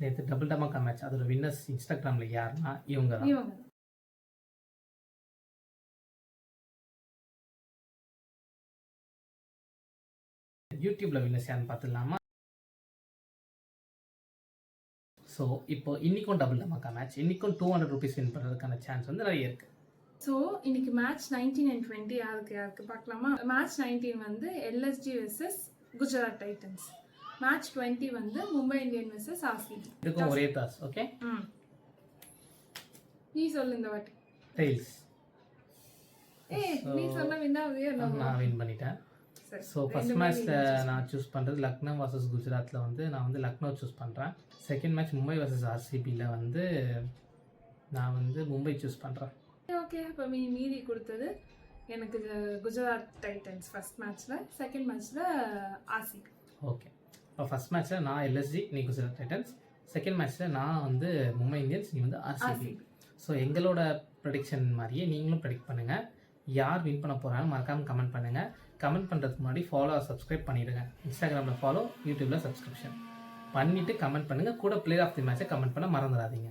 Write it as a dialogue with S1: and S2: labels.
S1: நேற்று double dhamaka match அதோட winners இன்ஸ்டாகிராமில் யாருன்னா இவங்க தான். யூடியூப்பில் வின்னர்ஸ் யாருன்னு பார்த்துடலாமா? ஸோ இப்போ இன்றைக்கும் டபுள் டமாக்கா மேட்ச், இன்றைக்கும் 200 rupees வின் பண்ணுறதுக்கான சான்ஸ் வந்து நிறைய இருக்குது.
S2: ஸோ இன்னைக்கு மேட்ச் 19 and 20 யாருக்கு பார்க்கலாமா? மேட்ச் 19 வந்து LSG versus Gujarat Titans, match 20 வந்து மும்பை இந்தியன் வெர்சஸ் ஆர்சிபி.
S1: இதுக்கும் ஒரே டாஸ். ஓகே,
S2: நீ சொல்லு இந்த வாட்டி.
S1: டெய்ல்ஸ்.
S2: நீ சொன்ன
S1: நான் வின் பண்ணிட்டேன். ஸோ ஃபர்ஸ்ட் மேட்ச்சில் நான் சூஸ் பண்ணுறது லக்னோ வர்சஸ் குஜராத்தில் வந்து நான் வந்து லக்னோ சூஸ் பண்ணுறேன். செகண்ட் மேட்ச் மும்பை வர்சஸ் ஆர்சிபியில் வந்து நான் வந்து மும்பை சூஸ் பண்ணுறேன்.
S2: ஓகே, இப்போ மீதி கொடுத்தது எனக்கு குஜராத் டைட்டன்ஸ் ஃபர்ஸ்ட் மேட்ச்சில், செகண்ட் மேட்ச்சில் ஆர்சிபி.
S1: ஓகே, இப்போ ஃபர்ஸ்ட் மேட்ச்சில் நான் எல்எஸ்ஜி, நீ குஜராத் டைட்டன்ஸ். செகண்ட் மேட்ச்சில் நான் வந்து மும்பை இந்தியன்ஸ், நீ வந்து ஆர்சிபி. ஸோ எங்களோட ப்ரெடிக்ஷன் மாதிரியே நீங்களும் ப்ரெடிக்ட் பண்ணுங்கள். யார் வின் பண்ண போகிறாங்க மறக்காமல் கமெண்ட் பண்ணுங்கள். கமெண்ட் பண்ணுறதுக்கு முன்னாடி ஃபாலோ சப்ஸ்கிரைப் பண்ணிவிடுங்க. இன்ஸ்டாகிராமில் ஃபாலோ, யூடியூப்பில் சப்ஸ்கிரிப்ஷன் பண்ணிவிட்டு கமெண்ட் பண்ணுங்கள். கூட பிளேயர் ஆஃப் தி மேட்சை கமெண்ட் பண்ண மறந்துடாதீங்க.